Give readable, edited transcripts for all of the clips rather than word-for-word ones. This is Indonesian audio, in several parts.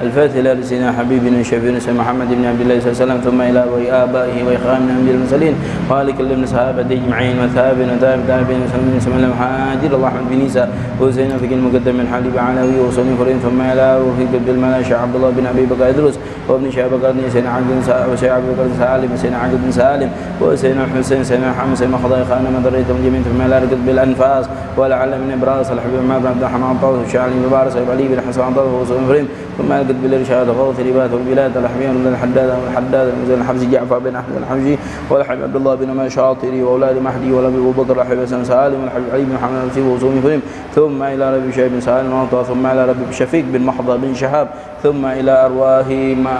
الفاتح إلى سيدنا حبيبنا شفيعنا سيدنا محمد بن عبد الله صلى الله عليه وسلم ثم إلى آبائه وإخواننا من المرسلين وآل كل من صحابة أجمعين وثابين وتابعين وسلم سمع المحاجر الله أحمد بن عيسى وزين فقيه المقدم من حليب علوي وصني فرين ثم إلى روحي قبل الملا عبد الله بن أبي بكر إدريس وابن شهاب قرني سيدنا عبد وسيدنا عبد بن سالم سيدنا عبد بن سالم وسيدنا الحسين سيدنا محمد سيدنا خضاي خان من ذريتهم جميعا ثم إلى رقد بالأنفاس ولعل من إبراس الحبيب ما بن عبد الرحمن طاووس الشاعري المبارك سيد علي بن حسن طاووس وصني فرين ثم قد بالإرشاد غوث ربات والبلاد الأحمير بن الحداد والحداد المزن الحمزي جعفر بن أحمد الحمزي والحبيب عبد الله بن مشاطري وأولاد مهدي وأبو بكر الحبيب حسن سالم والحبيب علي بن محمد الفيب وصومي فريم ثم إلى ربي شيخ بن سالم ثم إلى ربي شفيق بن محضر بن شهاب ثم إلى أرواح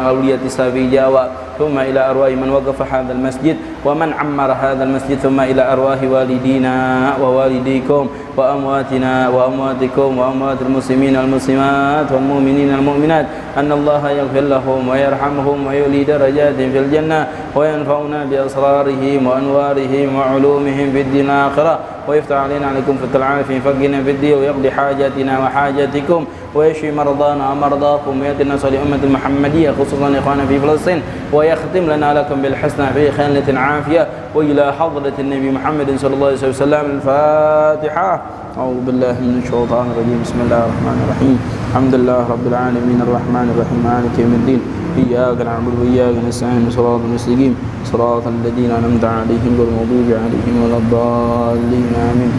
أولية سافي جاوى ثم إلى أرواح من وقف هذا المسجد ومن عمر هذا المسجد ثم إلى أرواح والدينا ووالديكم وأمواتنا وأمواتكم وأموات المسلمين والمسلمات والمؤمنين والمؤمنات أن الله يغفر لهم ويرحمهم ويولي درجاتهم في الجنة وينفعنا بأسرارهم وأنوارهم وعلومهم في الدين الآخرة ويفتح علينا عليكم فتح العافية فقنا في الدين ويقضي حاجاتنا وحاجاتكم ويشفي مرضانا ومرضاكم ويأتي النصر لأمة المحمدية خصوصا إخوانا في فلسطين ويختم لنا لكم بالحسنى في خيانة عافية وإلى حضرة النبي محمد صلى الله عليه وسلم. الفاتحة. أعوذ بالله من الشيطان الرجيم. بسم الله الرحمن الرحيم. الحمد لله رب العالمين الرحمن الرحيم مالك يوم الدين إياك نعبد وإياك نستعين صراط المستقيم صراط الذين أنعمت عليهم غير المغضوب عليهم ولا الضالين آمين.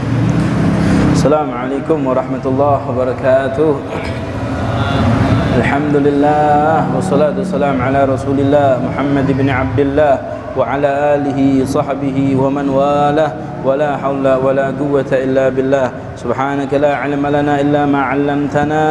السلام عليكم ورحمة الله وبركاته. الحمد لله والصلاة والسلام على رسول الله محمد بن عبد الله وعلى آله صحبه ومن والاه ولا حول ولا قوة إلا بالله. سبحانك لا علم لنا إلا ما علمتنا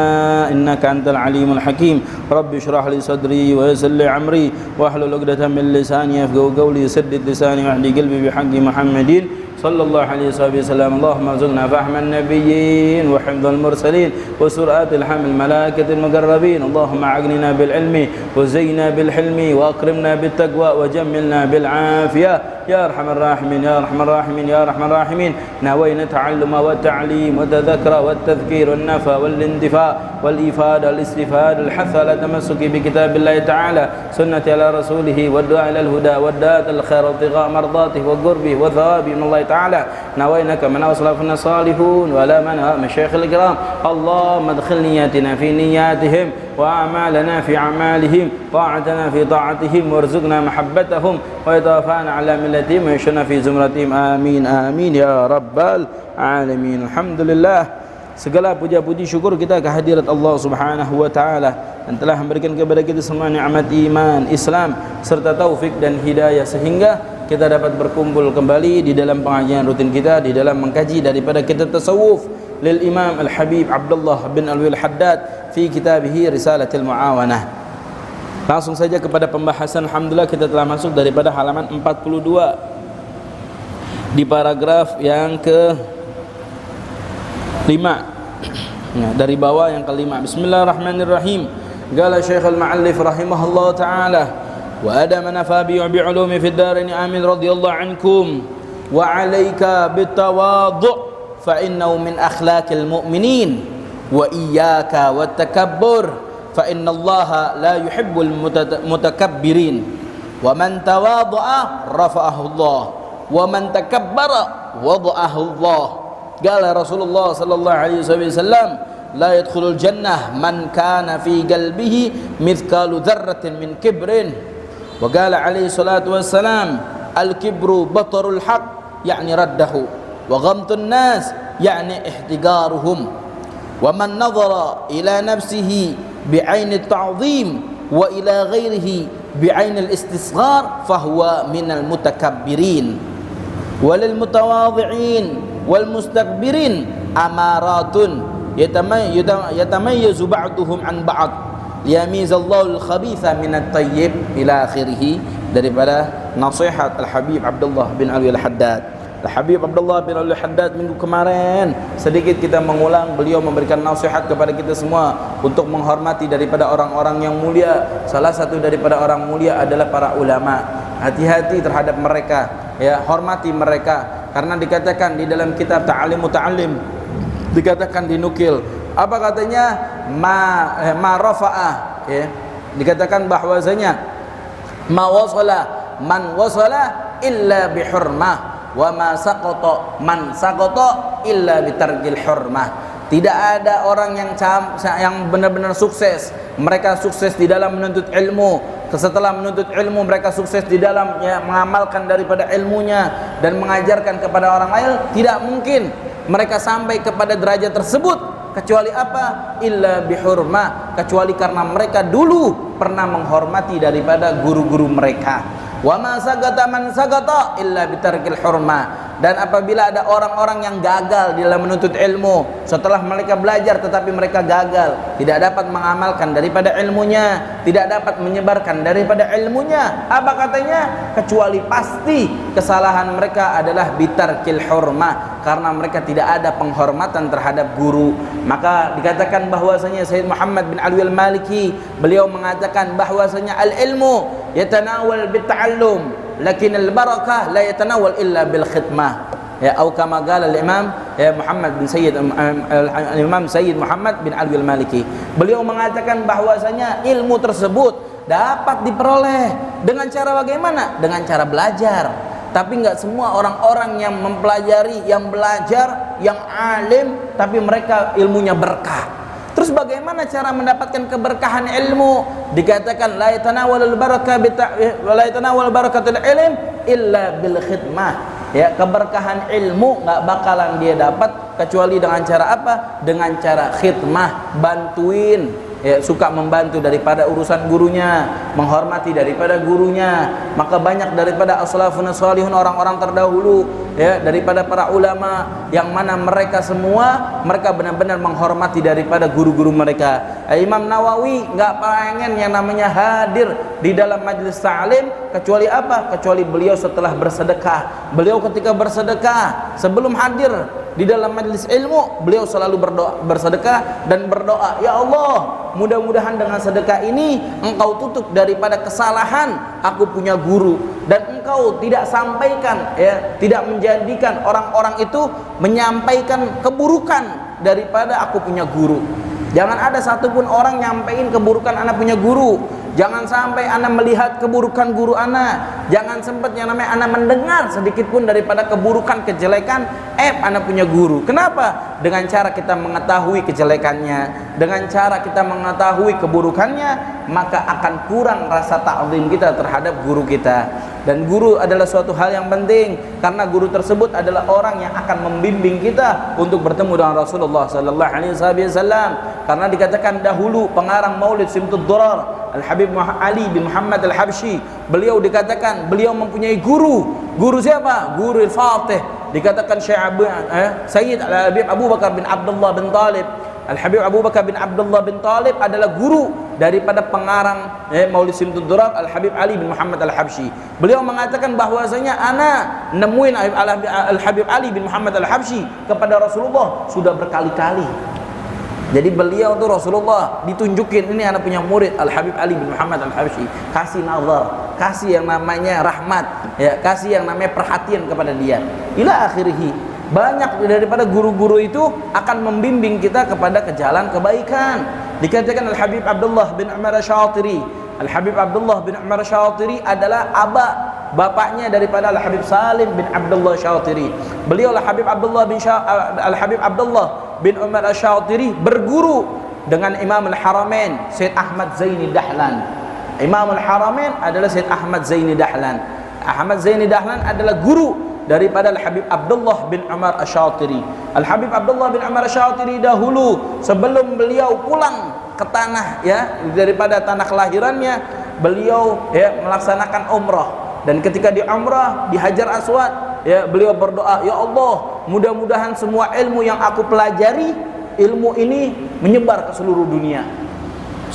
إنك أنت العليم الحكيم. رب اشرح لي صدري ويسر لي أمري واحلل عقدة من لساني يفقهوا قولي سدد لساني واهدي قلبي بحق محمد صلى الله عليه وسلم. اللهم ارزقنا فهم النبيين وحفظ المرسلين وسرعة الحمل الملائكة المقربين. اللهم أعقننا بالعلم وزينا بالحلم وأكرمنا بالتقوى وجملنا بالعافية يا أرحم الراحمين يا أرحم الراحمين يا أرحم الراحمين. نوينا التعلم والتعليم والتذكر والتذكير والنفى والاندفاع والإفادة والاستفادة الحث على التمسك بكتاب الله تعالى سنة على رسوله والدعاء إلى الهدى والدعاء الخير وابتغاء مرضاته وقربه وثوابه من الله تعالى. نوينا كما أسلافنا الصالحون ولا منها مشايخ الكرام. اللهم ادخل نياتنا في نياتهم وأعمالنا في أعمالهم طاعتنا في طاعتهم وارزقنا محبتهم ويتوفانا على ملتهم ويشرنا في زمرتهم آمين آمين يا رب العالمين. الحمد لله. Segala puja-puji syukur kita kehadirat Allah Subhanahu wa taala yang telah memberikan kepada kita semua nikmat iman, Islam serta taufik dan hidayah sehingga kita dapat berkumpul kembali di dalam pengajian rutin kita di dalam mengkaji daripada kitab tasawuf lil Imam Al-Habib Abdullah bin Al-Haddad fi kitabih Risalatul Muawanah. Langsung saja kepada pembahasan. Alhamdulillah kita telah masuk daripada halaman 42 di paragraf yang ke-5. Nah, dari bawah yang ke-5. Bismillahirrahmanirrahim. Qala Syekh al-Mu'allif rahimahullah taala wa adama nafa bi'ulumi fid darin amin radhiyallahu ankum wa 'alaika bitawadhu' fa innahu min akhlaqil mu'minin wa iyyaka wat takabbur fa innallaha la yuhibbul mutakabbirin wa man tawadha'a rafa'ahu Allah wa man takabbara wada'ahu Allah. Qala Rasulullah sallallahu alaihi wasallam la yadkhulul jannah man kana fi qalbihi mithqalu dzarratin min kibrin. Wa qala alaihi salatu wassalam al kibru batarul haq yani raddahu wa ghamtun nas yani ihtigaruhum wa man nadhara ila nafsihi bi'ain at-ta'zim wa ila ghairihi bi'ain al-istisghar fahuwa minal mutakabbirin walil mutawadhi'in wal mustakbirin amaratun yatamayyazu ba'duhum an ba'd liyamizallahu al-khabitha minat tayyib ila akhirih. Daripada nasihat Al-Habib Abdullah bin Al-Haddad. Al-Habib Abdullah bin Al-Haddad minggu kemarin sedikit kita mengulang, beliau memberikan nasihat kepada kita semua untuk menghormati daripada orang-orang yang mulia. Salah satu daripada orang mulia adalah para ulama. Hati-hati terhadap mereka, ya, hormati mereka. Karena dikatakan di dalam kitab Ta'alim Muta'alim, dikatakan dinukil, apa katanya, ma rafa'ah ya, dikatakan bahwasanya ma wasala man wasala illa bihurmah wa ma saqata man saqata illa bitarkil hurmah. Tidak ada orang yang benar-benar sukses. Mereka sukses di dalam menuntut ilmu. Setelah menuntut ilmu, mereka sukses di dalam mengamalkan daripada ilmunya dan mengajarkan kepada orang lain. Tidak mungkin mereka sampai kepada derajat tersebut kecuali apa? Illa bihurmah, kecuali karena mereka dulu pernah menghormati daripada guru-guru mereka. Wa ma sagata man sagata illa bitarkil hurmah. Dan apabila ada orang-orang yang gagal di dalam menuntut ilmu, setelah mereka belajar tetapi mereka gagal, tidak dapat mengamalkan daripada ilmunya, tidak dapat menyebarkan daripada ilmunya, apa katanya? Kecuali pasti kesalahan mereka adalah bitarkil hurmah, karena mereka tidak ada penghormatan terhadap guru. Maka dikatakan bahwasanya Sayyid Muhammad bin Ali al-Maliki, beliau mengatakan bahwasanya al-ilmu yatanawal bita'allum, lakin al-barakah la yatanawal illa bil khidmah. Ya, atau kama qala al-Imam Muhammad bin Imam Sayyid Muhammad bin Ali al-Maliki. Beliau mengatakan bahwasanya ilmu tersebut dapat diperoleh dengan cara bagaimana? Dengan cara belajar. Tapi enggak semua orang-orang yang mempelajari, yang belajar, yang alim, tapi mereka ilmunya berkah. Terus bagaimana cara mendapatkan keberkahan ilmu? Dikatakan la yatanawalul barakah wa la yatanawal barakatul ilm illa bil khidmah. Ya, keberkahan ilmu enggak bakalan dia dapat kecuali dengan cara apa? Dengan cara khidmah, bantuin. Ya, suka membantu daripada urusan gurunya, menghormati daripada gurunya. Maka banyak daripada as-salafun salihun, orang-orang terdahulu, ya, daripada para ulama, yang mana mereka semua mereka benar-benar menghormati daripada guru-guru mereka. Imam Nawawi nggak pengen yang namanya hadir di dalam majelis ta'lim kecuali apa? Kecuali beliau setelah bersedekah. Beliau ketika bersedekah sebelum hadir di dalam majelis ilmu, beliau selalu berdoa, bersedekah dan berdoa, ya Allah, mudah-mudahan dengan sedekah ini engkau tutup daripada kesalahan aku punya guru, dan engkau tidak sampaikan, ya, tidak menjadikan orang-orang itu menyampaikan keburukan daripada aku punya guru. Jangan ada satupun orang nyampein keburukan anak punya guru. Jangan sampai anak melihat keburukan guru anak. Jangan sempat yang namanya anak mendengar sedikit pun daripada keburukan, kejelekan anak punya guru. Kenapa? Dengan cara kita mengetahui kejelekannya, dengan cara kita mengetahui keburukannya, maka akan kurang rasa ta'zim kita terhadap guru kita. Dan guru adalah suatu hal yang penting, karena guru tersebut adalah orang yang akan membimbing kita untuk bertemu dengan Rasulullah sallallahu alaihi wasallam. Karena dikatakan dahulu pengarang Maulid Simtud Durar, Al-Habib Ali bin Muhammad Al-Habsyi, beliau dikatakan beliau mempunyai guru. Guru siapa? Guru Al-Fatih. Dikatakan Sayyid Al-Habib Abu Bakar bin Abdullah bin Talib. Al-Habib Abu Bakar bin Abdullah bin Talib adalah guru daripada pengarang Maulid Simtud Durar, Al-Habib Ali bin Muhammad Al-Habsyi. Beliau mengatakan bahwasanya ana nemuin Al-Habib Ali bin Muhammad Al-Habsyi kepada Rasulullah sudah berkali-kali. Jadi beliau tuh Rasulullah ditunjukin, ini anak punya murid Al-Habib Ali bin Muhammad Al-Habsyi, kasih nazar, kasih yang namanya rahmat, ya, kasih yang namanya perhatian kepada dia. Ila akhirih. Banyak daripada guru-guru itu akan membimbing kita kepada ke jalan kebaikan. Dikatakan Al-Habib Abdullah bin Umar Asy-Syatiri. Al-Habib Abdullah bin Umar Asy-Syatiri adalah bapaknya daripada Al-Habib Salim bin Abdullah Syatiri. Beliau Al-Habib Abdullah bin Umar Asy-Syatiri berguru dengan Imam Al-Haramain Sayyid Ahmad Zaini Dahlan. Imam Al-Haramain adalah Sayyid Ahmad Zaini Dahlan. Ahmad Zaini Dahlan adalah guru daripada Al-Habib Abdullah bin Umar Asy-Syatiri. Al-Habib Abdullah bin Umar Asy-Syatiri dahulu sebelum beliau pulang ke tanah, ya, daripada tanah kelahirannya, beliau, ya, melaksanakan umrah. Dan ketika di umrah di Hajar Aswad, ya, beliau berdoa, ya Allah, mudah-mudahan semua ilmu yang aku pelajari, ilmu ini menyebar ke seluruh dunia.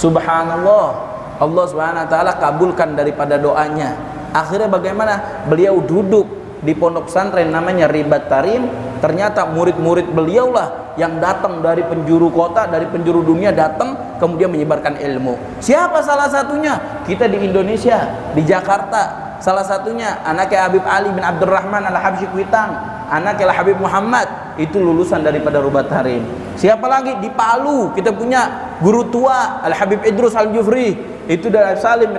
Subhanallah, Allah Subhanahu wa taala kabulkan daripada doanya. Akhirnya bagaimana? Beliau duduk di pondok pesantren namanya Ribat Tarim. Ternyata murid-murid beliau lah yang datang dari penjuru kota, dari penjuru dunia datang kemudian menyebarkan ilmu. Siapa salah satunya? Kita di Indonesia, di Jakarta. Salah satunya anaknya Habib Ali bin Abdurrahman Al-Habsyi Kuitang, anaknya Habib Muhammad, itu lulusan daripada Rubat Harim. Siapa lagi? Di Palu kita punya guru tua Al Habib Idrus Al Jufri, itu dari Salim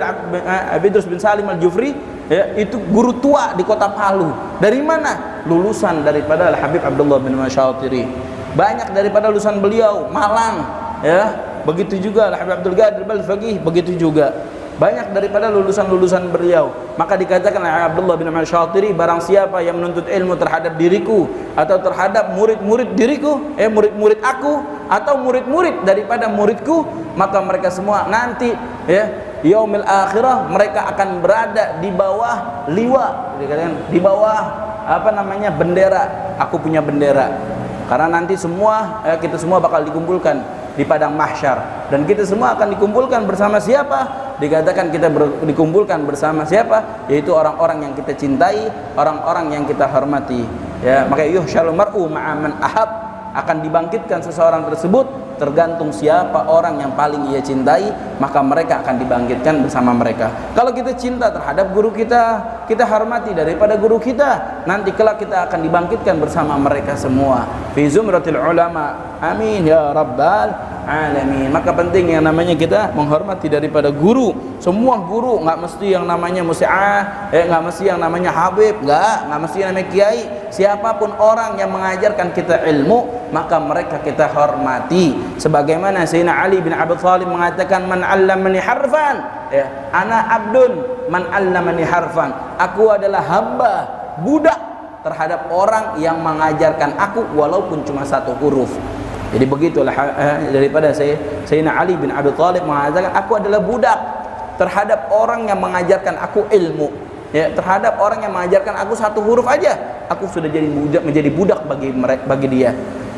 Idrus bin Salim Al Jufri, ya, itu guru tua di kota Palu. Dari mana? Lulusan daripada Al Habib Abdullah bin Masyatiri. Banyak daripada lulusan beliau Malang, ya. Begitu juga Al Habib Abdul Qadir Balfaqih, begitu juga banyak daripada lulusan-lulusan beliau. Maka dikatakan oleh Abdullah bin Masyatiri, barang siapa yang menuntut ilmu terhadap diriku atau terhadap murid-murid diriku, murid-murid aku atau murid-murid daripada muridku, maka mereka semua nanti, ya, yaumil akhirah mereka akan berada di bawah liwa, dikatakan di bawah apa namanya, bendera. Aku punya bendera. Karena nanti semua, kita semua bakal dikumpulkan di padang mahsyar, dan kita semua akan dikumpulkan bersama siapa? Dikatakan kita dikumpulkan bersama siapa? Yaitu orang-orang yang kita cintai, orang-orang yang kita hormati, ya. Maka yuhsyarul mar'u ma'a man ahab, akan dibangkitkan seseorang tersebut tergantung siapa orang yang paling ia cintai, maka mereka akan dibangkitkan bersama mereka. Kalau kita cinta terhadap guru kita, kita hormati daripada guru kita, nanti kelak kita akan dibangkitkan bersama mereka semua fi zumratil ulama. Amin ya rabbal alamin. Maka penting yang namanya kita menghormati daripada guru. Semua guru, nggak mesti yang namanya musi'ah, nggak mesti yang namanya habib, nggak mesti yang namanya kiai. Siapapun orang yang mengajarkan kita ilmu, maka mereka kita hormati. Sebagaimana Sayyidina Ali bin Abi Thalib mengatakan, man 'allamani harfan, ya, ana abdun man 'allamani harfan. Aku adalah hamba, budak terhadap orang yang mengajarkan aku walaupun cuma satu huruf. Jadi begitulah daripada Sayyidina Ali bin Abi Thalib mengatakan, aku adalah budak terhadap orang yang mengajarkan aku ilmu, ya, terhadap orang yang mengajarkan aku satu huruf aja, aku sudah menjadi budak bagi dia.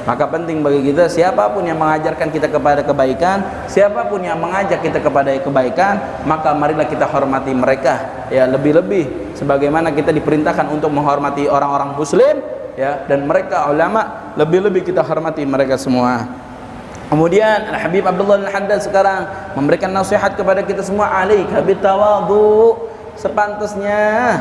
Maka penting bagi kita, siapapun yang mengajarkan kita kepada kebaikan, siapapun yang mengajak kita kepada kebaikan, maka marilah kita hormati mereka, ya, lebih-lebih sebagaimana kita diperintahkan untuk menghormati orang-orang muslim, ya, dan mereka ulama, lebih-lebih kita hormati mereka semua. Kemudian Al Habib Abdullah bin Haddad sekarang memberikan nasihat kepada kita semua, alaika bitawadhu, sepantasnya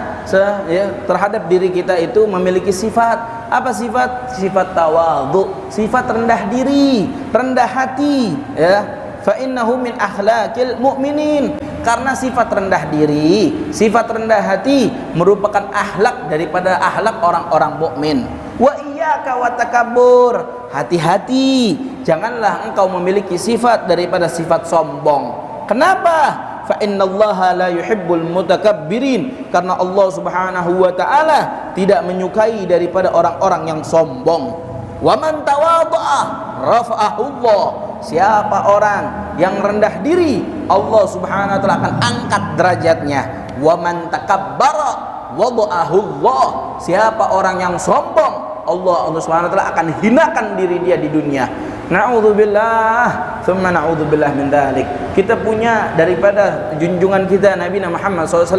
ya, terhadap diri kita itu memiliki sifat. Apa sifat? Sifat tawadhu, sifat rendah diri, rendah hati, ya. Fa innahu min akhlaqil mu'minin, karena sifat rendah diri, sifat rendah hati merupakan akhlak daripada akhlak orang-orang mukmin. Wa iyyaka wa takabbur, hati-hati, janganlah engkau memiliki sifat daripada sifat sombong. Kenapa? Fa innallaha la yuhibbul mutakabbirin, karena Allah Subhanahu wa taala tidak menyukai daripada orang-orang yang sombong. Wa man tawadha'a rafa'ahu Allah, siapa orang yang rendah diri, Allah Subhanahu wa taala akan angkat derajatnya. Wa man takabbara wada'ahu Allah, siapa orang yang sombong, Allah Subhanahu wa taala akan hinakan diri dia di dunia. Na'udzubillah, thumma na'udzubillah min dzalik. Kita punya daripada junjungan kita Nabi Muhammad SAW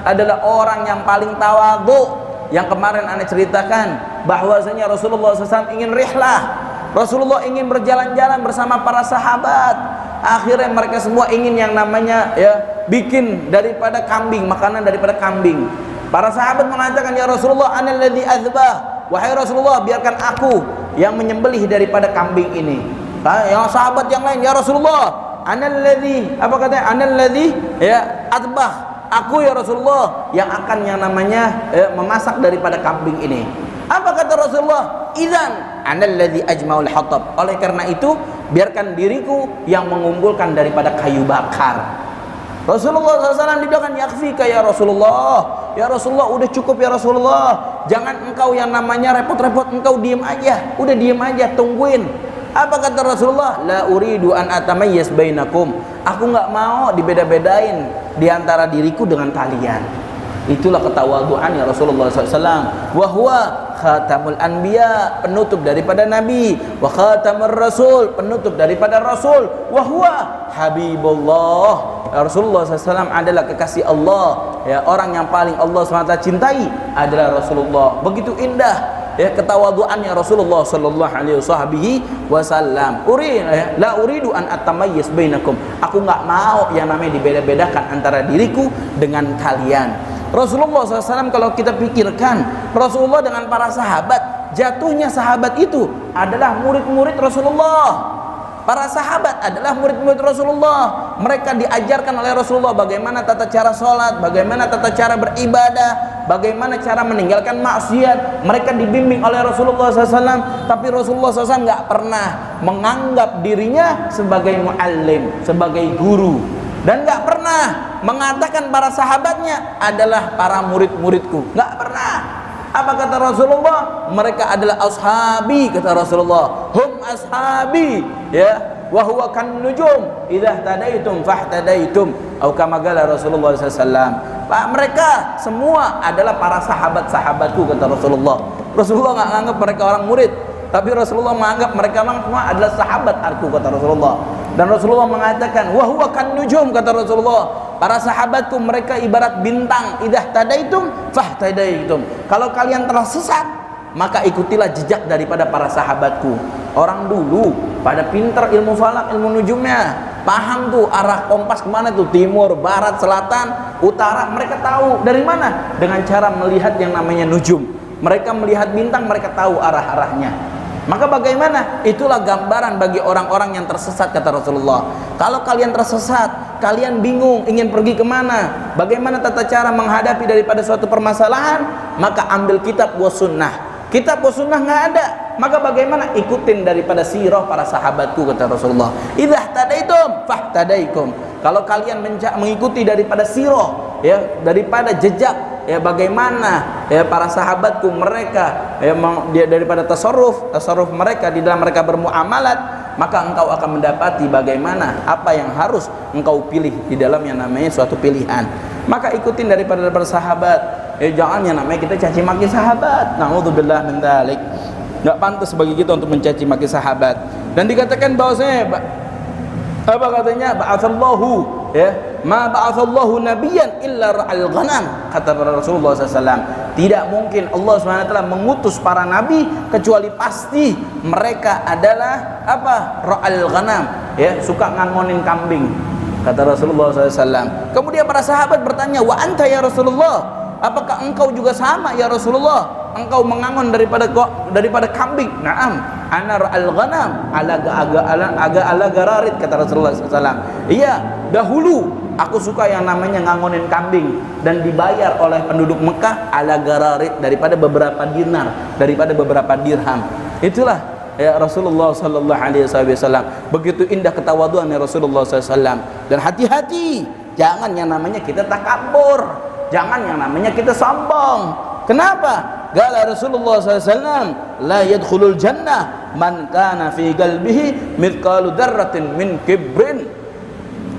adalah orang yang paling tawadhu. Yang kemarin Anda ceritakan bahwasanya Rasulullah SAW ingin rihlah, Rasulullah ingin berjalan-jalan bersama para sahabat. Akhirnya mereka semua ingin yang namanya, ya, bikin daripada kambing, makanan daripada kambing. Para sahabat mengatakan, ya Rasulullah, analladzi azbah, wahai Rasulullah, biarkan aku yang menyembelih daripada kambing ini. Yang sahabat yang lain, ya Rasulullah, analladzi, apa katanya, analladzi, ya, azbah, aku ya Rasulullah yang akan yang namanya, ya, memasak daripada kambing ini. Apa kata Rasulullah? Idzan analladzi ajmaul hatab, oleh karena itu biarkan diriku yang mengumpulkan daripada kayu bakar. Rasulullah SAW dibilang, yakfika ya Rasulullah, ya Rasulullah, udah cukup ya Rasulullah, jangan engkau yang namanya repot-repot, engkau diem aja, udah diem aja, tungguin. Apa kata Rasulullah? La uridu an atamayyaz bainakum, aku nggak mau dibeda-bedain di antara diriku dengan kalian. Itulah ketawaduan ya Rasulullah SAW. Wa huwa khatamul anbiya, penutup daripada nabi, wa khatamur rasul, penutup daripada rasul, wa huwa habibullah. Rasulullah SAW adalah kekasih Allah, ya, orang yang paling Allah SWT cintai adalah Rasulullah. Begitu indah, ya, ketawaduannya Rasulullah sallallahu alaihi wasallam. La uridu an atamayyaz bainakum, aku nggak mau yang namanya dibeda-bedakan antara diriku dengan kalian. Rasulullah SAW kalau kita pikirkan, Rasulullah dengan para sahabat, jatuhnya sahabat itu adalah murid-murid Rasulullah. Para sahabat adalah murid-murid Rasulullah. Mereka diajarkan oleh Rasulullah bagaimana tata cara sholat, bagaimana tata cara beribadah, bagaimana cara meninggalkan maksiat. Mereka dibimbing oleh Rasulullah SAW. Tapi Rasulullah SAW nggak pernah menganggap dirinya sebagai muallim, sebagai guru, dan nggak pernah mengatakan para sahabatnya adalah para murid-muridku. Nggak pernah. Apa kata Rasulullah? Mereka adalah ashabi, kata Rasulullah. Hum ashabi, ya. Wa huwa kan nujum, idza tadaitum fahtadaitum. Atau kama qala Rasulullah sallallahu. Mereka semua adalah para sahabat-sahabatku, kata Rasulullah. Rasulullah enggak anggap mereka orang murid, tapi Rasulullah menganggap mereka semua adalah sahabat aku, kata Rasulullah. Dan Rasulullah mengatakan, wa huwa kan nujum, kata Rasulullah. Para sahabatku mereka ibarat bintang, idah tadaitum fahtadaitum. Kalau kalian telah sesat, maka ikutilah jejak daripada para sahabatku. Orang dulu pada pinter ilmu falak, ilmu nujumnya, paham tuh arah kompas kemana tuh, timur, barat, selatan, utara. Mereka tahu dari mana? Dengan cara melihat yang namanya nujum. Mereka melihat bintang, mereka tahu arah-arahnya. Maka bagaimana? Itulah gambaran bagi orang-orang yang tersesat, kata Rasulullah. Kalau kalian tersesat, kalian bingung ingin pergi kemana, bagaimana tata cara menghadapi daripada suatu permasalahan, maka ambil kitab wa sunnah. Kitab wa sunnah nggak ada, maka bagaimana? Ikutin daripada sirah para sahabatku, kata Rasulullah. Idza tadaitum fahtadaikum. Kalau kalian mengikuti daripada sirah, ya, daripada jejak, ya, bagaimana ya para sahabatku mereka ya, daripada tasarruf mereka di dalam mereka bermuamalat, maka engkau akan mendapati bagaimana apa yang harus engkau pilih di dalam yang namanya suatu pilihan. Maka ikutin daripada sahabat. Jangan yang namanya kita caci maki sahabat. Na'udzubillah min dzalik. Enggak pantas bagi kita untuk mencaci maki sahabat. Dan dikatakan bahwasanya apa katanya? Ba'atsallahu, ya, ma ba'atsallahu nabiyyan illa ra'al ghanam, kata Rasulullah SAW. Tidak mungkin Allah SWT mengutus para nabi kecuali pasti mereka adalah apa? Ra'al ghanam, ya, suka ngangonin kambing, kata Rasulullah SAW. Kemudian para sahabat bertanya, wa anta ya Rasulullah, apakah engkau juga sama ya Rasulullah? Engkau mengangon daripada kambing? Naam, ana ra'al ghanam ala gararit, kata Rasulullah SAW. Iya, dahulu aku suka yang namanya ngangonin kambing dan dibayar oleh penduduk Mekah ala gararit, daripada beberapa dinar, daripada beberapa dirham. Itulah ya Rasulullah sallallahu alaihi wasallam. Begitu indah ketawaduan ya Rasulullah SAW. Dan hati-hati, jangan yang namanya kita takabur, jangan yang namanya kita sombong. Kenapa? Qala Rasulullah SAW, la yadkhulul jannah man kana fi qalbihi mithqalu dzarratin min kibrin.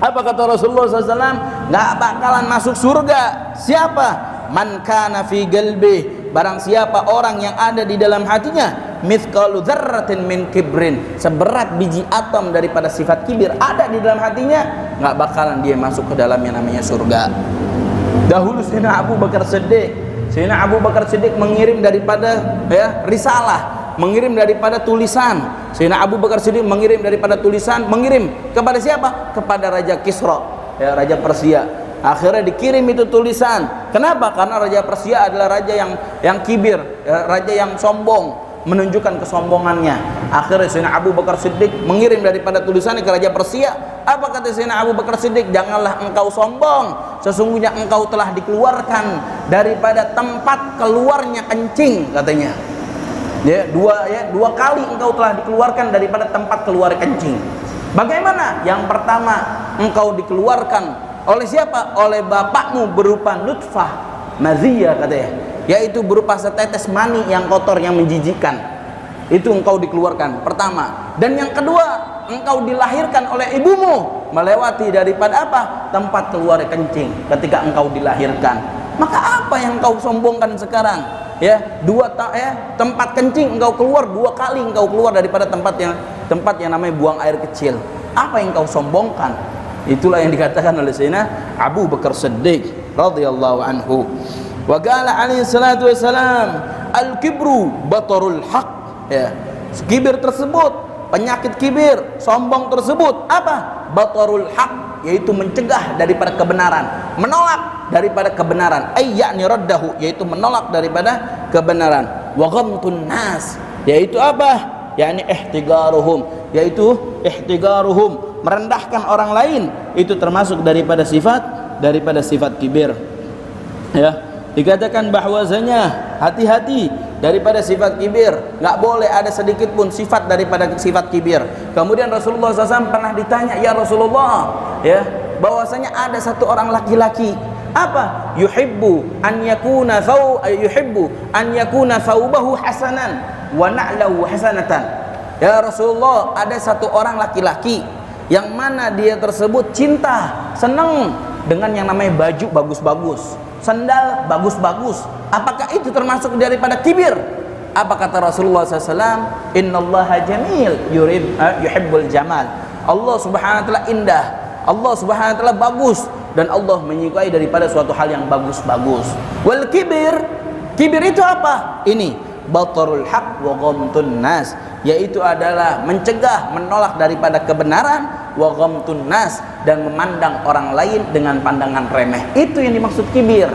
Apa kata Rasulullah SAW? Nggak bakalan masuk surga siapa? Man kana fi qalbihi, barang siapa orang yang ada di dalam hatinya mithqalu dzarratin min kibrin, seberat biji atom daripada sifat kibir ada di dalam hatinya, nggak bakalan dia masuk ke dalam yang namanya surga. Dahulu Sayyidina Abu Bakar Siddiq mengirim daripada ya risalah, mengirim daripada tulisan. Sayyidina Abu Bakar Siddiq mengirim daripada tulisan, mengirim kepada siapa? Kepada Raja Kisra, ya, Raja Persia. Akhirnya dikirim itu tulisan. Kenapa? Karena Raja Persia adalah raja yang kibir, ya, raja yang sombong, menunjukkan kesombongannya. Akhirnya Sayyidina Abu Bakar Siddiq mengirim daripada tulisannya ke Raja Persia. Apa kata Sayyidina Abu Bakar Siddiq? Janganlah engkau sombong, sesungguhnya engkau telah dikeluarkan daripada tempat keluarnya kencing, katanya. Dua kali engkau telah dikeluarkan daripada tempat keluar kencing. Bagaimana? Yang pertama, engkau dikeluarkan oleh siapa? Oleh bapakmu berupa nutfah maziyah, katanya, yaitu berupa setetes mani yang kotor, yang menjijikkan. Itu engkau dikeluarkan pertama. Dan yang kedua, engkau dilahirkan oleh ibumu melewati daripada apa? Tempat keluar kencing ketika engkau dilahirkan. Maka apa yang engkau sombongkan sekarang? Ya, tempat kencing engkau keluar 2 kali, engkau keluar daripada tempat yang namanya buang air kecil. Apa yang engkau sombongkan? Itulah yang dikatakan oleh Sayyidina Abu Bakar Siddiq radhiyallahu anhu. Wa qala alaihi salatu wassalam, al-kibru batarul haq. Ya, kibir tersebut, penyakit kibir, sombong tersebut apa? Batarul haq, yaitu mencegah daripada kebenaran, menolak daripada kebenaran, yakni raddahu, yaitu menolak daripada kebenaran. Wa ghamtun nas, yaitu apa? Yakni ihtigaruhum, yaitu ihtigaruhum, merendahkan orang lain, itu termasuk daripada sifat kibir. Ya, dikatakan bahwasanya hati-hati daripada sifat kibir, nggak boleh ada sedikit pun sifat daripada sifat kibir. Kemudian Rasulullah SAW pernah ditanya, ya Rasulullah, ya, bahwasanya ada satu orang laki-laki, apa? Yuhibbu an yakuna thawbahu hasanan wa na'lahu hasanatan. Ya Rasulullah, ada satu orang laki-laki yang mana dia tersebut cinta, senang dengan yang namanya baju bagus-bagus, sandal bagus-bagus. Apakah itu termasuk daripada kibir? Apa kata Rasulullah SAW? Innallaha jamil yuhibbul jamal. Allah subhanahu wa ta'ala indah, Allah subhanahu wa ta'ala bagus, dan Allah menyukai daripada suatu hal yang bagus-bagus. Wal kibir, kibir itu apa? Ini batarul haq wa ghamtun nas, yaitu adalah mencegah, menolak daripada kebenaran, wa ghamtun nas, dan memandang orang lain dengan pandangan remeh. Itu yang dimaksud kibir.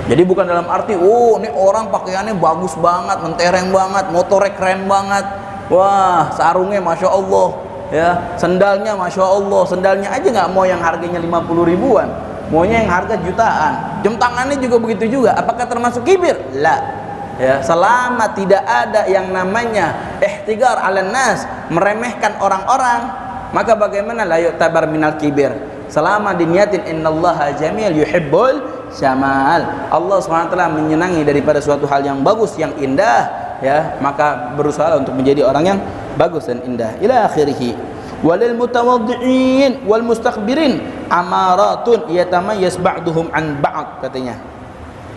Jadi bukan dalam arti, oh ini orang pakaiannya bagus banget, mentereng banget, motornya keren banget, wah sarungnya masya Allah, ya, sendalnya masya Allah, sendalnya aja nggak mau yang harganya 50 ribuan, maunya yang harga jutaan. Jam tangannya juga begitu juga. Apakah termasuk kibir? La. Ya, selama tidak ada yang namanya ihtigar 'alan nas, meremehkan orang-orang, maka bagaimana la yu'tabar minal kibir? Selama diniatin innallaha jamil yuhibbul jamal, Allah SWT menyenangi daripada suatu hal yang bagus, yang indah, ya, maka berusaha untuk menjadi orang yang bagus dan indah. Ila akhirih. Walil mutawaddi'in wal mustakbirin amaratun yatamayyaz ba'duhum an ba'd, katanya.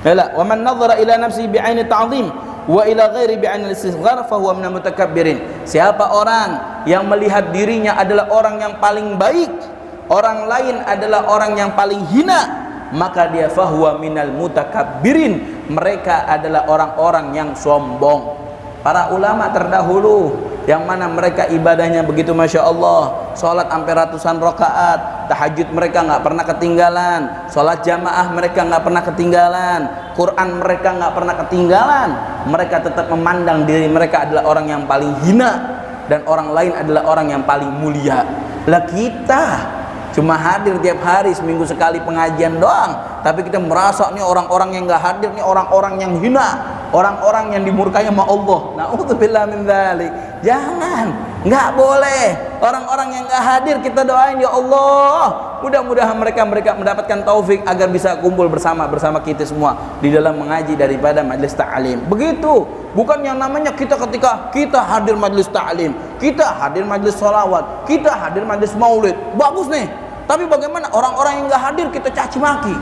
Wa man nadhara ila nafsi bi'aini ta'zim wa ila ghairi bi'aini istisghar fa huwa minal mutakabbirin. Siapa orang yang melihat dirinya adalah orang yang paling baik, orang lain adalah orang yang paling hina, maka dia fahuwa minal mutakabbirin, mereka adalah orang-orang yang sombong. Para ulama terdahulu yang mana mereka ibadahnya begitu masya Allah, sholat sampai ratusan rakaat, tahajud mereka nggak pernah ketinggalan, sholat jamaah mereka nggak pernah ketinggalan, Quran mereka nggak pernah ketinggalan, mereka tetap memandang diri mereka adalah orang yang paling hina dan orang lain adalah orang yang paling mulia. Lah kita cuma hadir tiap hari seminggu sekali pengajian doang, tapi kita merasa nih orang-orang yang nggak hadir nih orang-orang yang hina, orang-orang yang dimurkai sama Allah. Na'udzubillah min dzalik. Jangan, nggak boleh. Orang-orang yang nggak hadir kita doain, ya Allah, mudah-mudahan mereka mendapatkan taufik agar bisa kumpul bersama kita semua di dalam mengaji daripada majelis ta'lim. Begitu, bukan yang namanya kita ketika kita hadir majelis ta'lim, kita hadir majelis sholawat, kita hadir majelis maulid, bagus nih. Tapi bagaimana orang-orang yang nggak hadir kita caci maki,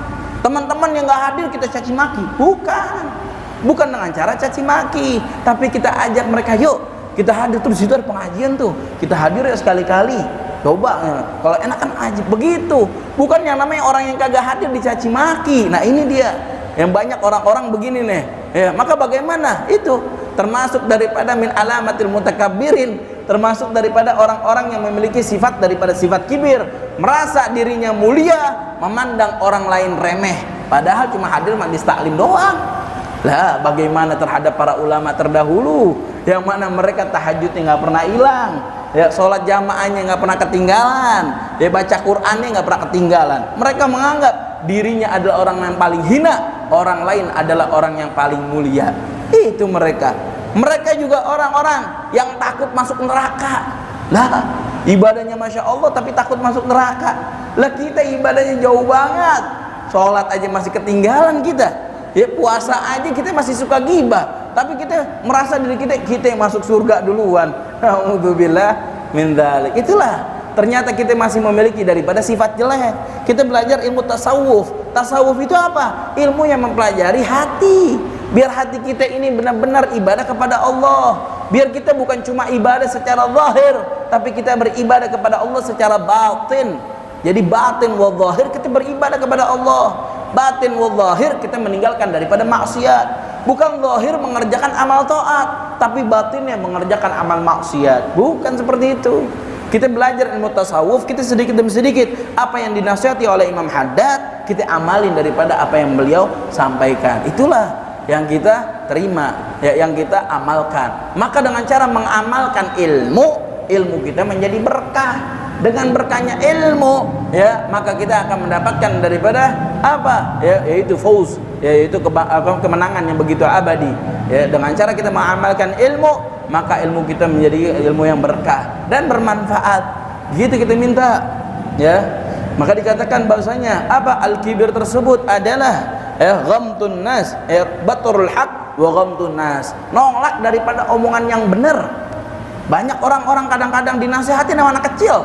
teman-teman yang nggak hadir kita caci maki? Bukan dengan cara caci maki, tapi kita ajak mereka, yuk kita hadir tuh, di situ ada pengajian tuh, kita hadir ya sekali-kali. Coba ya, kalau enak kan aja begitu. Bukan yang namanya orang yang kagak hadir dicaci maki. Nah ini dia yang banyak orang-orang begini nih. Ya, maka bagaimana? Itu termasuk daripada min alamatil mutakabbirin, termasuk daripada orang-orang yang memiliki sifat daripada sifat kibir, merasa dirinya mulia, memandang orang lain remeh, padahal cuma hadir majelis taklim doang. Lah bagaimana terhadap para ulama terdahulu yang mana mereka tahajudnya nggak pernah hilang, ya, sholat jamaahnya nggak pernah ketinggalan, ya, baca Qurannya nggak pernah ketinggalan. Mereka menganggap dirinya adalah orang yang paling hina, orang lain adalah orang yang paling mulia. Itu mereka juga orang-orang yang takut masuk neraka. Lah ibadahnya masya Allah tapi takut masuk neraka. Lah kita ibadahnya jauh banget, sholat aja masih ketinggalan kita, ya, puasa aja kita masih suka gibah, tapi kita merasa diri kita yang masuk surga duluan. Na'udzubillah min dzalik. Itulah ternyata kita masih memiliki daripada sifat jelek. Kita belajar ilmu tasawuf. Tasawuf itu apa? Ilmu yang mempelajari hati, biar hati kita ini benar-benar ibadah kepada Allah, biar kita bukan cuma ibadah secara zahir, tapi kita beribadah kepada Allah secara batin. Jadi batin wa zahir kita beribadah kepada Allah, batin wa zahir kita meninggalkan daripada maksiat. Bukan zahir mengerjakan amal taat, tapi batinnya mengerjakan amal maksiat. Bukan seperti itu. Kita belajar ilmu tasawuf, kita sedikit demi sedikit apa yang dinasihati oleh Imam Haddad, kita amalin daripada apa yang beliau sampaikan. Itulah yang kita terima, ya, yang kita amalkan. Maka dengan cara mengamalkan ilmu kita menjadi berkah. Dengan berkahnya ilmu, ya, maka kita akan mendapatkan daripada apa? Ya, yaitu fauz, yaitu kemenangan yang begitu abadi. Ya, dengan cara kita mengamalkan ilmu, maka ilmu kita menjadi ilmu yang berkah dan bermanfaat. Gitu kita minta, ya. Maka dikatakan bahwasanya apa? Al-kibir tersebut adalah ghamtun nas, batrul haq wa ghamtun nas. Nolak daripada omongan yang benar. Banyak orang-orang kadang-kadang dinasihatin sama anak kecil.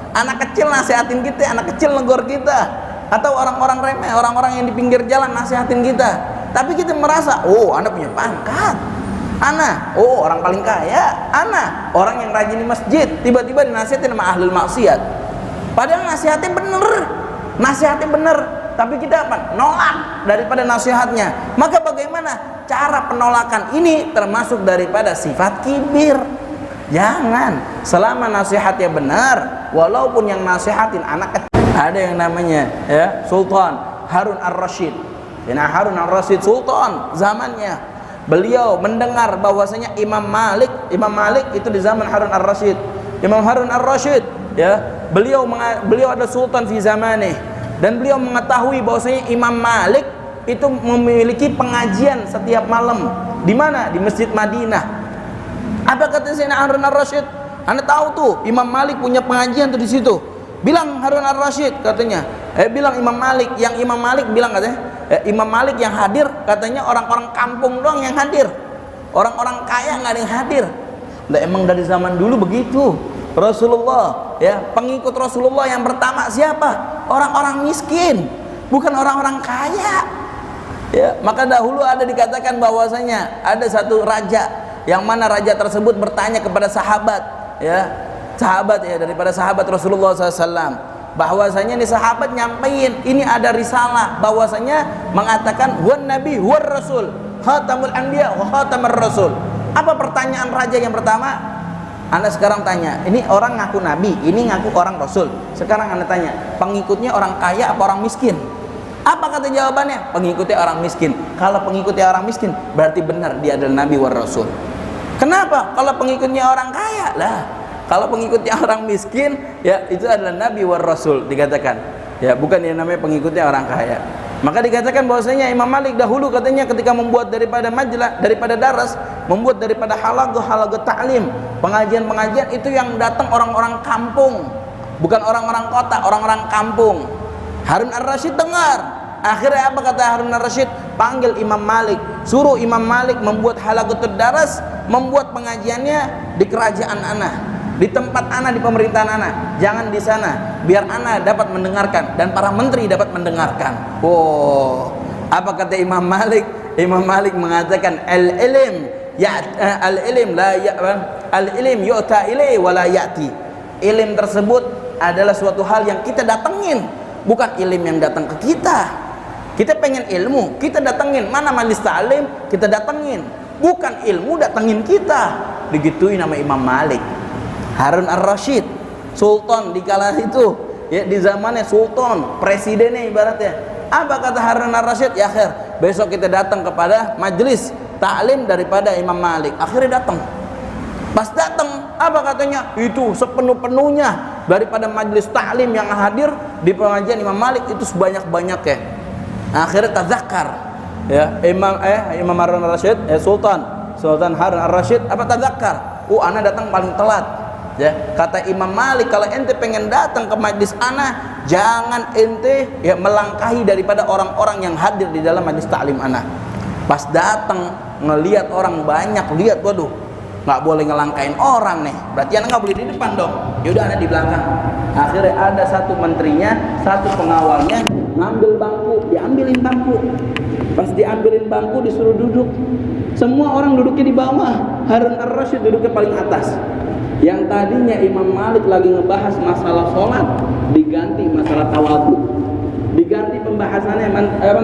Anak kecil nasihatin kita, anak kecil negor kita, atau orang-orang remeh, orang-orang yang di pinggir jalan nasihatin kita. Tapi kita merasa, oh, anak punya pangkat, anak, oh, orang paling kaya, anak, orang yang rajin di masjid. Tiba-tiba dinasihatin sama ahlul maksiat. Padahal nasihatnya bener, tapi kita apa? Nolak daripada nasihatnya. Maka bagaimana cara penolakan ini? Termasuk daripada sifat kibir. Jangan, selama nasihatnya benar, walaupun yang nasihatin anak kecil. Ada yang namanya, ya, Sultan Harun Ar-Rasyid. Nah, Harun Ar-Rasyid sultan zamannya. Beliau mendengar bahwasanya Imam Malik itu di zaman Harun Ar-Rasyid. Imam Harun Ar-Rasyid, ya, beliau ada sultan fi zamanih, dan beliau mengetahui bahwasanya Imam Malik itu memiliki pengajian setiap malam. Di mana? Di Masjid Madinah. Apa kata Sayyidina Harun Ar-Rasyid? Anda tahu tuh Imam Malik punya pengajian tuh di situ. Bilang Harun Ar-Rasyid katanya. Bilang Imam Malik, yang Imam Malik bilang katanya, Imam Malik yang hadir katanya orang-orang kampung doang yang hadir. Orang-orang kaya nggak ada yang hadir. Lah emang dari zaman dulu begitu. Rasulullah, ya, pengikut Rasulullah yang pertama siapa? Orang-orang miskin, bukan orang-orang kaya. Ya, maka dahulu ada dikatakan bahwasanya ada satu raja, yang mana raja tersebut bertanya kepada sahabat, ya, daripada sahabat Rasulullah SAW, bahwasanya ini sahabat nyampein, ini ada risalah bahwasanya mengatakan wan nabi war rasul, khatamul anbiya wa khatamur rasul. Apa pertanyaan raja yang pertama? Anda sekarang tanya, ini orang ngaku nabi, ini ngaku orang rasul. Sekarang Anda tanya, pengikutnya orang kaya apa orang miskin? Apa kata jawabannya? Pengikutnya orang miskin. Kalau pengikutnya orang miskin, berarti benar dia adalah nabi war rasul. Kenapa? Kalau pengikutnya orang kaya lah. Kalau pengikutnya orang miskin, ya itu adalah nabi war rasul dikatakan. Ya, bukan yang namanya pengikutnya orang kaya. Maka dikatakan bahwasanya Imam Malik dahulu katanya ketika membuat daripada majlis, daripada daras, membuat daripada halaqah ta'lim, pengajian-pengajian itu yang datang orang-orang kampung, bukan orang-orang kota, orang-orang kampung. Harun Ar-Rasyid dengar. Akhirnya apa kata Harun Ar-Rasyid? Panggil Imam Malik, suruh Imam Malik membuat halaqatul daras, membuat pengajiannya di kerajaan ana, di tempat ana, di pemerintahan ana. Jangan di sana, biar ana dapat mendengarkan dan para menteri dapat mendengarkan. Oh, apa kata Imam Malik? Imam Malik mengatakan al-ilm yu'ta ilai wa la ya'ti. Ilm tersebut adalah suatu hal yang kita datengin, bukan ilm yang datang ke kita. Kita pengen ilmu, kita datengin. Mana majelis ta'lim, kita datengin. Bukan ilmu datengin kita. Digituin nama Imam Malik. Harun Ar-Rasyid, sultan di kala itu, ya, di zamannya sultan, presidennya ibaratnya. Apa kata Harun Ar-Rasyid? Ya akhir, besok kita datang kepada majelis ta'lim daripada Imam Malik. Akhirnya datang. Pas datang, apa katanya? Itu sepenuh-penuhnya daripada majelis ta'lim yang hadir di pengajian Imam Malik itu sebanyak-banyaknya. Akhirnya tazakkar, ya, Imam Harun Ar-Rasyid, Sultan Harun Ar-Rasyid, apa tazakkar? Ana datang paling telat. Ya, kata Imam Malik, kalau ente pengen datang ke majlis ana, jangan ente, ya, melangkahi daripada orang-orang yang hadir di dalam majlis ta'lim ana. Pas datang ngelihat orang banyak, lihat, waduh, nggak boleh ngelangkain orang nih, berarti anak nggak boleh di depan dong. Yaudah anak di belakang. Akhirnya ada satu menterinya, satu pengawalnya ngambil bangku, diambilin bangku. Pas diambilin bangku disuruh duduk. Semua orang duduknya di bawah. Harun Ar-Rasyid duduknya paling atas. Yang tadinya Imam Malik lagi ngebahas masalah sholat, diganti masalah tawadhu. Diganti pembahasannya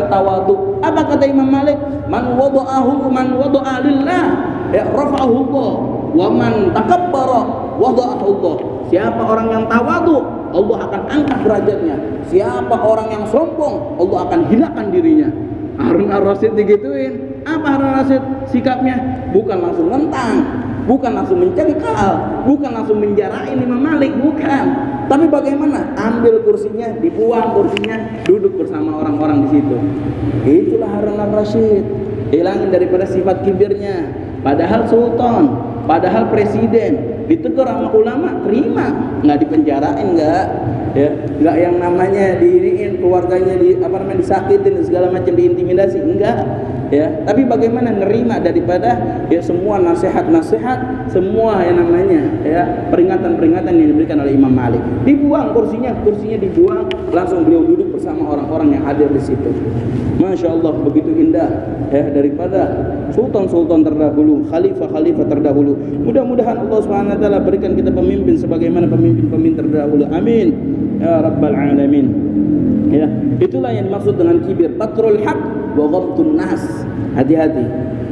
tawadhu. Apa kata Imam Malik? Man wada'a lillah, ya rafa'ahu Allah, wa man takabbara wada'ahu Allah. Siapa orang yang tawadu, Allah akan angkat derajatnya. Siapa orang yang sombong, Allah akan hinakan dirinya. Harun ar-Rasyid digituin. Apa Harun ar-Rasyid sikapnya? Bukan langsung nentang, bukan langsung mencengkal, bukan langsung menjarain Imam Malik, bukan. Tapi bagaimana? Ambil kursinya, dibuang kursinya, duduk bersama orang-orang di situ. Itulah Harun ar-Rasyid. Hilangin daripada sifat kibirnya. Padahal sultan, padahal presiden, ditegur sama ulama, terima, nggak dipenjarain, nggak, ya, nggak yang namanya diiniin keluarganya disakitin segala macam, diintimidasi, enggak, ya. Tapi bagaimana nerima daripada ya semua nasihat-nasihat, semua yang namanya ya peringatan-peringatan yang diberikan oleh Imam Malik. Dibuang kursinya dibuang, langsung beliau duduk bersama orang-orang yang hadir di situ. Masya Allah, begitu indah ya daripada sultan-sultan terdahulu, khalifah-khalifah terdahulu. Mudah-mudahan Allah Subhanahu wa taala berikan kita pemimpin sebagaimana pemimpin-pemimpin terdahulu. Amin ya rabbal alamin. Ya, itulah yang dimaksud dengan kibir. Batrul haq wa ghamtun nas. Hati-hati.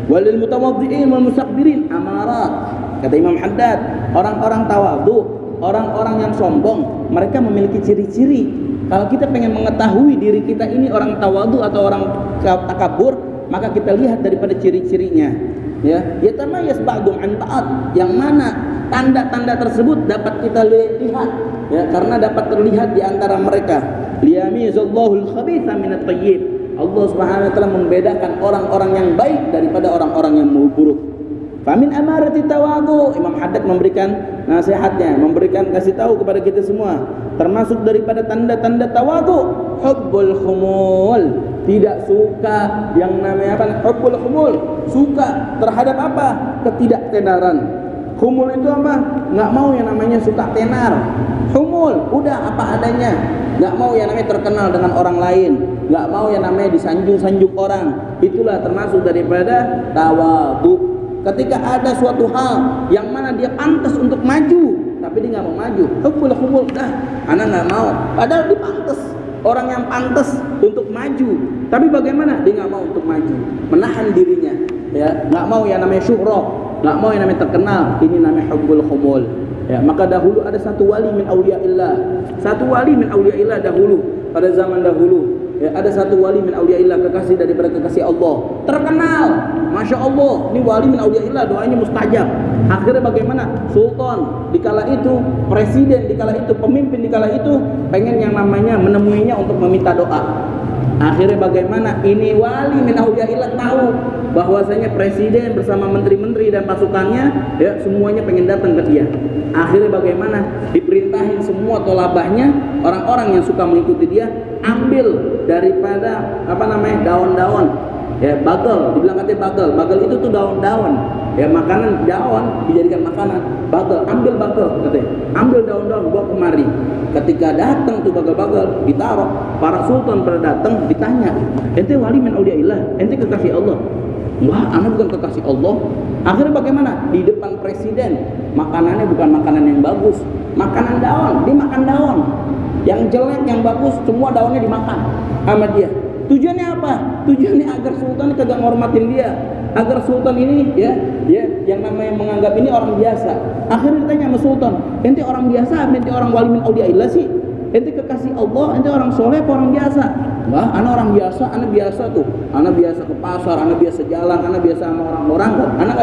Walil mutawaddi'in wal mustakbirin amarat. Kata Imam Haddad, orang-orang tawadhu, orang-orang yang sombong, mereka memiliki ciri-ciri. Kalau kita pengen mengetahui diri kita ini orang tawadhu atau orang takabur, maka kita lihat daripada ciri-cirinya. Ya, yatamayaz ba'dhum an ba'd. Yang mana tanda-tanda tersebut dapat kita lihat, ya, karena dapat terlihat di antara mereka. Liyamizallahu al-khabitha minat tayyib. Allah Subhanahu wa taala membedakan orang-orang yang baik daripada orang-orang yang buruk. Famin amarati tawadhu. Imam Haddad memberikan nasihatnya, memberikan kasih tahu kepada kita semua, termasuk daripada tanda-tanda tawadhu, hubbul khumul. Tidak suka yang namanya apa? Hubbul khumul. Suka terhadap apa? Ketidaktenaran. Khumul itu apa? Nggak mau yang namanya suka tenar. Humul, udah apa adanya. Nggak mau yang namanya terkenal dengan orang lain. Nggak mau yang namanya disanjung-sanjung orang. Itulah termasuk daripada tawadhu. Ketika ada suatu hal yang mana dia pantas untuk maju, tapi dia nggak mau maju, hubbul khumul, dah, anak nggak mau. Padahal dia pantas, orang yang pantas untuk maju, tapi bagaimana? Dia nggak mau untuk maju, menahan dirinya, ya, nggak mau yang namanya syuhrah, nggak mau yang namanya terkenal. Ini namanya hubbul khumul. Ya, maka dahulu ada satu wali min auliyaillah, satu wali min auliyaillah dahulu, pada zaman dahulu. Ya, ada satu wali min auliyaillah, kekasih daripada kekasih Allah, terkenal, masya Allah, ini wali min auliyaillah, doanya mustajab. Akhirnya bagaimana? Sultan dikala itu, presiden dikala itu, pemimpin dikala itu pengen yang namanya menemuinya untuk meminta doa. Akhirnya bagaimana? Ini wali min auliyaillah tahu bahwasanya presiden bersama menteri-menteri dan pasukannya, ya, semuanya pengen datang ke dia. Akhirnya bagaimana? Diperintahin semua tolabahnya, orang-orang yang suka mengikuti dia, ambil daripada apa namanya, daun-daun, ya, bagel, dibilang katanya bagel itu tuh daun-daun, ya, makanan, daun dijadikan makanan, bagel, ambil bagel katanya, ambil daun-daun bawa kemari. Ketika datang tuh bagel-bagel ditaruh, para sultan pada datang ditanya, ente wali min auliyaillah, ente kekasih Allah? Wah, anak bukan kekasih Allah. Akhirnya bagaimana? Di depan presiden, makanannya bukan makanan yang bagus, makanan daun, dia makan daun. Yang jelek, yang bagus, semua daunnya dimakan sama dia. Tujuannya apa? Tujuannya agar sultan kagak ngormatin dia, agar sultan ini ya yang namanya menganggap ini orang biasa. Akhirnya ditanya sama sultan, ente orang biasa, ente orang wali min auliyaillah sih? Ente kekasih Allah, ente orang soleh apa orang biasa? Wah, anak orang biasa, anak biasa tuh. Anak biasa ke pasar, anak biasa jalan, anak biasa sama orang-orang kok. Anak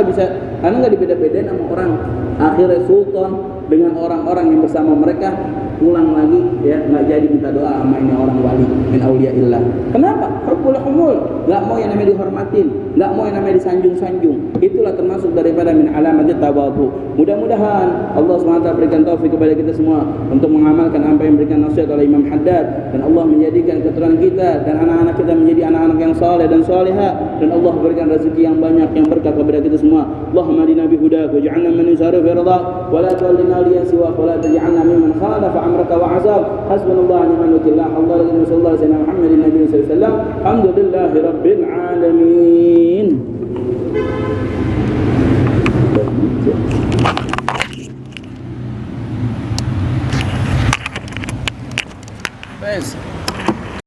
nggak dibeda-bedain sama orang. Akhirnya sultan dengan orang-orang yang bersama mereka pulang lagi, ya, nggak jadi minta doa sama ini orang wali min auliyaillah. Kenapa? Hubbul khumul, nggak mau yang namanya dihormatin, nggak mau yang namanya disanjung-sanjung. Itulah termasuk daripada min alamat tawadhu. Mudah-mudahan Allah SWT berikan taufik kepada kita semua untuk mengamalkan apa yang diberikan nasihat oleh Imam Haddad, dan Allah menjadikan keturunan kita dan anak-anak kita menjadi anak-anak yang saleh dan salihah, dan Allah berikan rezeki yang banyak yang berkah kepada kita semua. Allahumma hadina bi hudak waj'alna man yusarifu fi ridha wa la tu'allina liya siwa wa la taj'alna mimman khalafa amraka wa 'azab. Hasbunallahu wa ni'mal wakeel. La hawla wa la quwwata illa billah. Muhammadin nabiyyi sallallahu alaihi wasallam. Alhamdulillahi rabbil